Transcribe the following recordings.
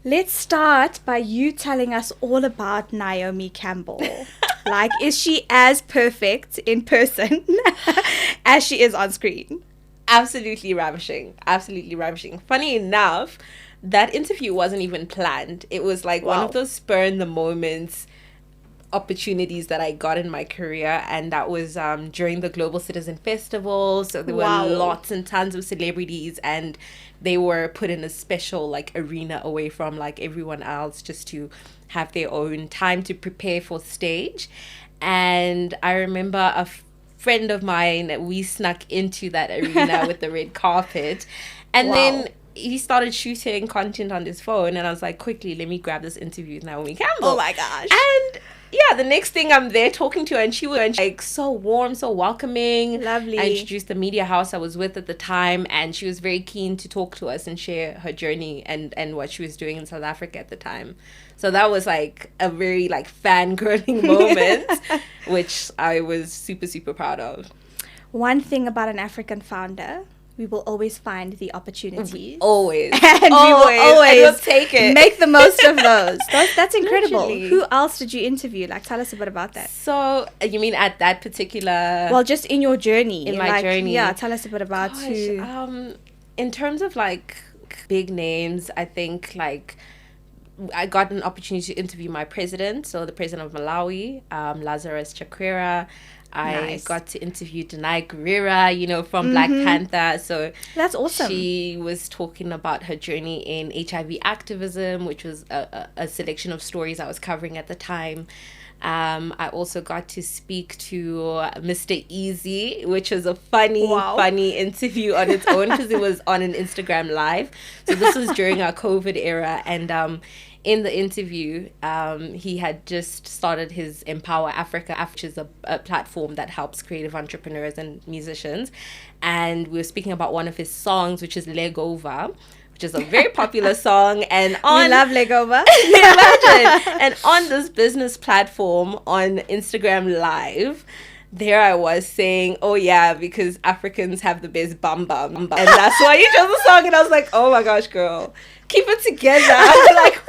Let's start by you telling us all about Naomi Campbell. Like, is she as perfect in person as she is on screen? Absolutely ravishing. Absolutely ravishing. Funny enough, that interview wasn't even planned. It was like one of those spur in the moments opportunities that I got in my career, and that was during the Global Citizen Festival. So there were lots and tons of celebrities, and they were put in a special like arena away from like everyone else, just to have their own time to prepare for stage. And I remember a friend of mine, we snuck into that arena with the red carpet, and then he started shooting content on his phone, and I was like, quickly, let me grab this interview with Naomi Campbell. Oh my gosh. And yeah, the next thing I'm there talking to her, and she was like so warm, so welcoming. Lovely. I introduced the media house I was with at the time, and she was very keen to talk to us and share her journey and what she was doing in South Africa at the time. So that was like a very like fangirling moment, which I was super, super proud of. One thing about an African founder, we will always find the opportunities. Always. And we will always take it. Make the most of those. That's incredible. Literally. Who else did you interview? Like, tell us a bit about that. So, you mean at that particular... Well, just in your journey. In my journey. Yeah, tell us a bit about who... In terms of, like, big names, I think, like... I got an opportunity to interview my president, so the president of Malawi, Lazarus Chakwera. I got to interview Denai Guerrera, you know, from Black Panther. So that's awesome. She was talking about her journey in HIV activism, which was a selection of stories I was covering at the time. I also got to speak to Mr. Easy, which was a funny interview on its own because it was on an Instagram live. So this was during our COVID era, and in the interview, he had just started his Empower Africa, which is a platform that helps creative entrepreneurs and musicians. And we were speaking about one of his songs, which is Leg Over, which is a very popular song. And we love Leg Over. Imagine. And on this business platform on Instagram Live, there I was saying, oh yeah, because Africans have the best bum. And that's why you chose the song. And I was like, oh my gosh, girl, keep it together. Like,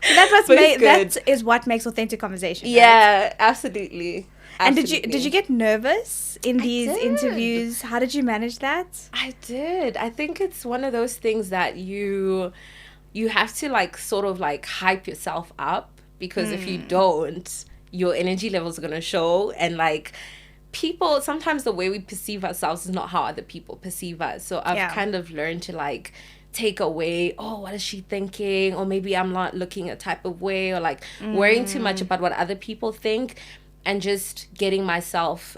that is what makes authentic conversation. Yeah, right? Absolutely. And did you get nervous in these interviews? How did you manage that? I did. I think it's one of those things that you have to like sort of like hype yourself up, because if you don't, your energy levels are going to show. And like people, sometimes the way we perceive ourselves is not how other people perceive us. So I've kind of learned to like take away, oh, what is she thinking? Or maybe I'm not looking a type of way, or like worrying too much about what other people think, and just getting myself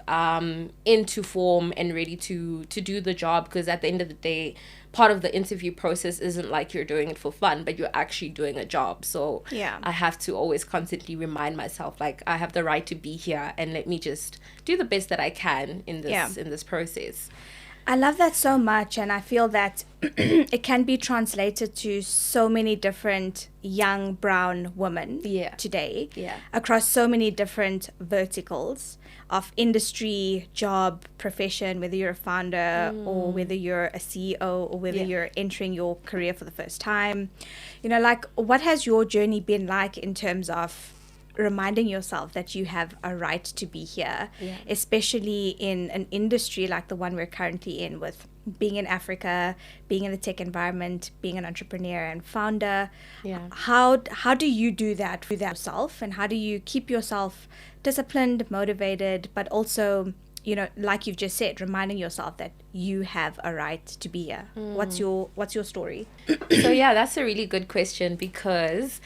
into form and ready to do the job. Because at the end of the day, part of the interview process isn't like you're doing it for fun, but you're actually doing a job. So I have to always constantly remind myself, like, I have the right to be here, and let me just do the best that I can in this process. I love that so much, and I feel that it can be translated to so many different young brown women today across so many different verticals of industry, job, profession, whether you're a founder or whether you're a CEO or whether you're entering your career for the first time. You know, like, what has your journey been like in terms of reminding yourself that you have a right to be here, especially in an industry like the one we're currently in, with being in Africa, being in the tech environment, being an entrepreneur and founder? How do you do that with yourself, and how do you keep yourself disciplined, motivated, but also, you know, like you've just said, reminding yourself that you have a right to be here? What's your story? So that's a really good question, because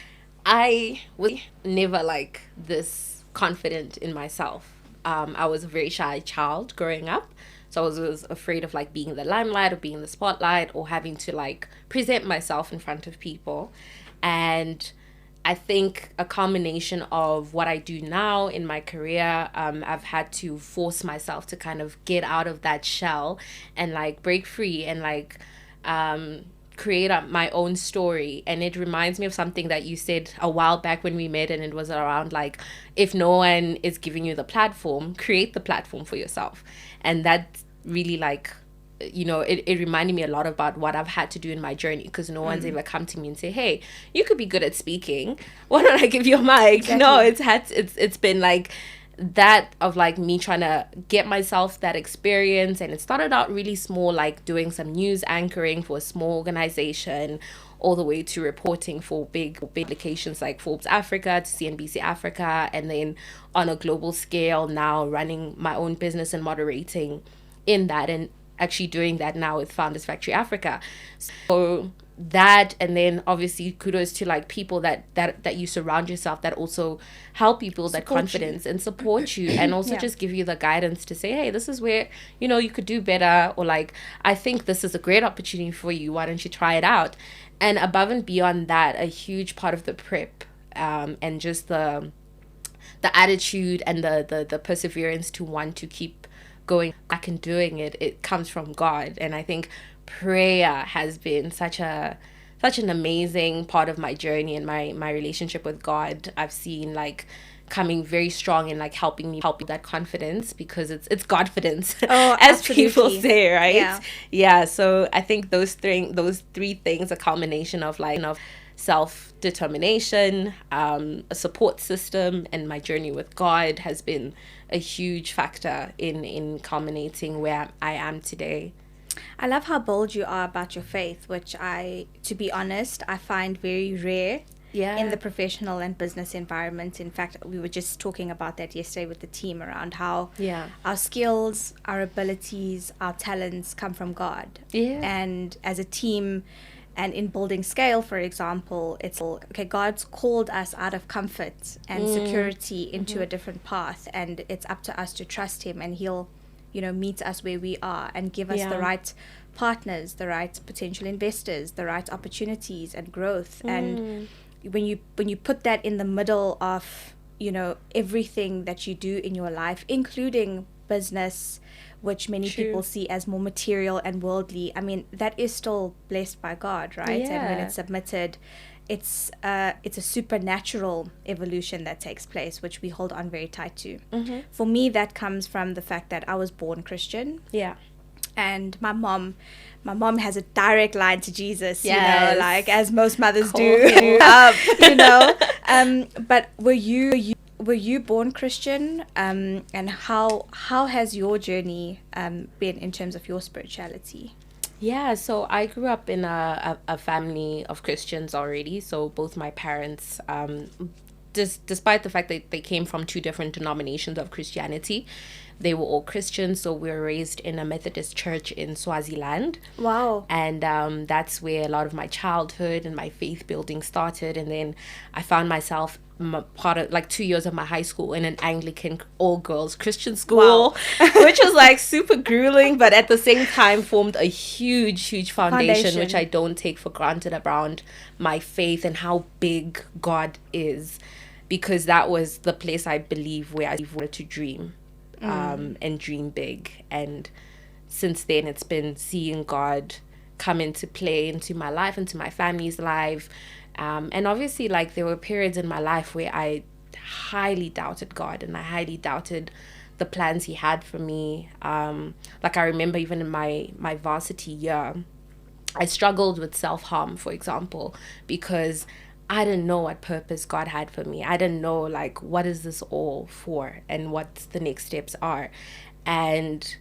I was never like this confident in myself. I was a very shy child growing up. So I was afraid of like being in the limelight or being in the spotlight or having to like present myself in front of people. And I think a combination of what I do now in my career, I've had to force myself to kind of get out of that shell and like break free and like create my own story. And it reminds me of something that you said a while back when we met, and it was around like, if no one is giving you the platform, create the platform for yourself. And that really like you know, it reminded me a lot about what I've had to do in my journey, because no one's ever come to me and say, hey, you could be good at speaking, why don't I give you a mic? Exactly. No, it's been like that, of like me trying to get myself that experience. And it started out really small, like doing some news anchoring for a small organization, all the way to reporting for big publications like Forbes Africa, to CNBC Africa, and then on a global scale now running my own business and moderating in that, and actually doing that now with Founders Factory Africa. So that, and then obviously kudos to like people that you surround yourself, that also help you build that confidence and support you, and also just give you the guidance to say, hey, this is where, you know, you could do better, or like, I think this is a great opportunity for you, why don't you try it out? And above and beyond that, a huge part of the prep, and just the attitude and the perseverance to want to keep going back and doing it comes from God. And I think prayer has been such an amazing part of my journey and my relationship with God. I've seen like coming very strong and like helping me that confidence, because it's Godfidence, as people say, right? Yeah. So I think those three things, a culmination of like self-determination, a support system, and my journey with God, has been a huge factor in culminating where I am today. I love how bold you are about your faith, which to be honest, I find very rare in the professional and business environment. In fact, we were just talking about that yesterday with the team, around how our skills, our abilities, our talents come from God. And as a team, and in building scale, for example, it's okay, God's called us out of comfort and security into a different path, and it's up to us to trust him, and he'll, you know, meet us where we are and give us the right partners, the right potential investors, the right opportunities and growth. And when you put that in the middle of, you know, everything that you do in your life, including business, which many people see as more material and worldly, I mean, that is still blessed by God, right? And when it's submitted, it's a supernatural evolution that takes place, which we hold on very tight to. For me, that comes from the fact that I was born Christian. And my mom has a direct line to Jesus, you know, like as most mothers do. You know. But were you born Christian? And how has your journey been in terms of your spirituality? Yeah, so I grew up in a family of Christians already. So both my parents, despite the fact that they came from two different denominations of Christianity, they were all Christians. So we were raised in a Methodist church in Swaziland. Wow. And that's where a lot of my childhood and my faith building started. And then I found myself part of like 2 years of my high school in an Anglican all-girls Christian school, which was like super grueling, but at the same time formed a huge foundation, which I don't take for granted, around my faith and how big God is, because that was the place I believe where I wanted to dream, and dream big. And since then, it's been seeing God come into play into my life, into my family's life. And obviously, like, there were periods in my life where I highly doubted God, and I highly doubted the plans he had for me. Like, I remember even in my varsity year, I struggled with self-harm, for example, because I didn't know what purpose God had for me. I didn't know, like, what is this all for, and what the next steps are. And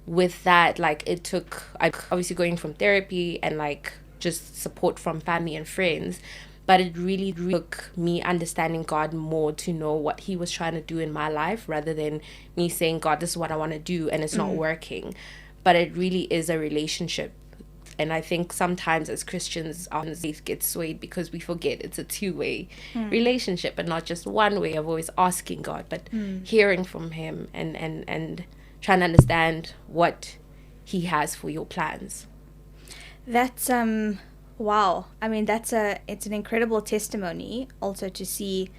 with that, like, I obviously going from therapy and, like, just support from family and friends, but it really took me understanding God more to know what he was trying to do in my life, rather than me saying, God, this is what I want to do, and it's not working. But it really is a relationship. And I think sometimes as Christians, our faith gets swayed because we forget it's a two-way relationship, and not just one way of always asking God, but hearing from him and trying to understand what he has for your plans. That's wow. I mean, it's an incredible testimony also to see,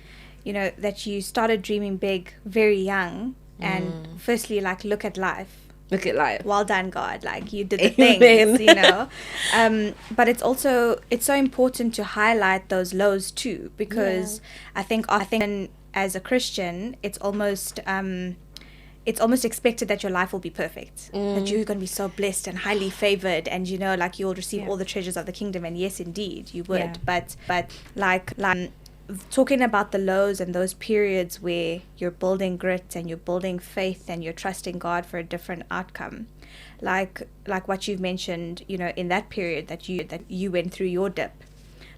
you know, that you started dreaming big very young, and firstly, like, look at life. Well done, God. Like, you did the things, you know. But it's so important to highlight those lows too, because I think often as a Christian, it's almost it's almost expected that your life will be perfect, that you're going to be so blessed and highly favored, and you know, like, you'll receive all the treasures of the kingdom. And yes, indeed you would. But like talking about the lows and those periods where you're building grit and you're building faith and you're trusting God for a different outcome, like what you've mentioned, you know, in that period that you went through your dip,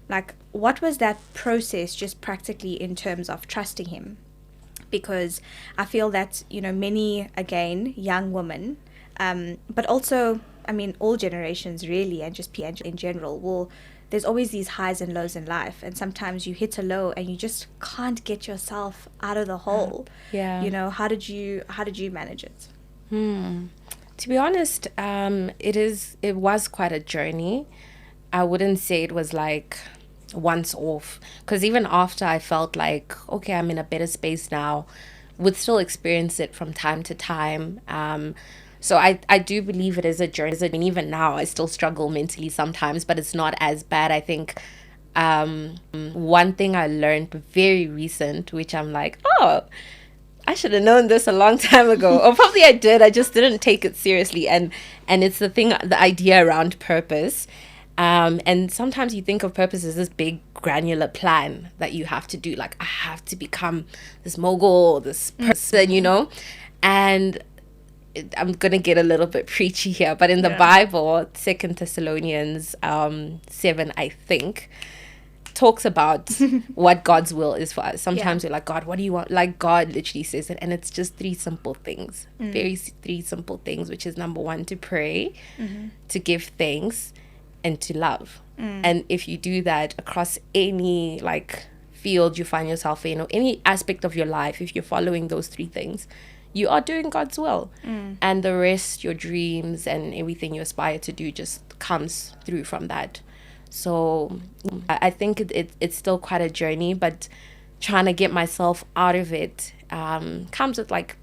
like, what was that process just practically in terms of trusting him? Because I feel that, you know, many, again, young women, but also, I mean, all generations really, and just in general, there's always these highs and lows in life. And sometimes you hit a low and you just can't get yourself out of the hole. Yeah. You know, how did you manage it? To be honest, it was quite a journey. I wouldn't say it was like once off, because even after I felt like, okay, I'm in a better space now, would still experience it from time to time. So I do believe it is a journey. I mean, even now I still struggle mentally sometimes, but it's not as bad. I think one thing I learned very recent, which I'm like, oh, I should have known this a long time ago, or probably I did, I just didn't take it seriously. And it's the idea around purpose. And sometimes you think of purpose as this big granular plan that you have to do, like, I have to become this mogul, this person, you know. And I'm gonna get a little bit preachy here, but in the Bible, 2 Thessalonians 7, I think, talks about what God's will is for us. Sometimes we're like, God, what do you want? Like, God literally says it, and it's just 3 simple things, three simple things, which is, number 1, to pray, to give thanks, and to love. And if you do that across any like field you find yourself in, or any aspect of your life, if you're following those 3 things, you are doing God's will. And the rest, your dreams and everything you aspire to do, just comes through from that. So I think it's still quite a journey, but trying to get myself out of it comes with like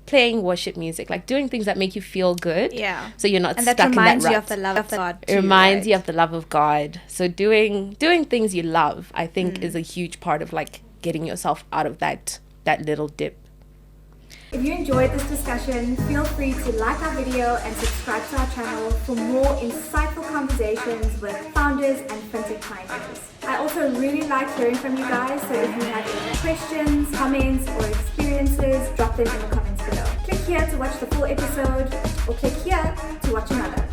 playing worship music, like doing things that make you feel good. Yeah. So you're not stuck in that rut. And that reminds you of the love of God too, it reminds you of the love of God. So doing things you love, I think, is a huge part of like getting yourself out of that little dip. If you enjoyed this discussion, feel free to like our video and subscribe to our channel for more insightful conversations with founders and fintech pioneers. I also really like hearing from you guys, so if you have any questions, comments, or experiences, drop them in the comments below. Click here to watch the full episode, or click here to watch another.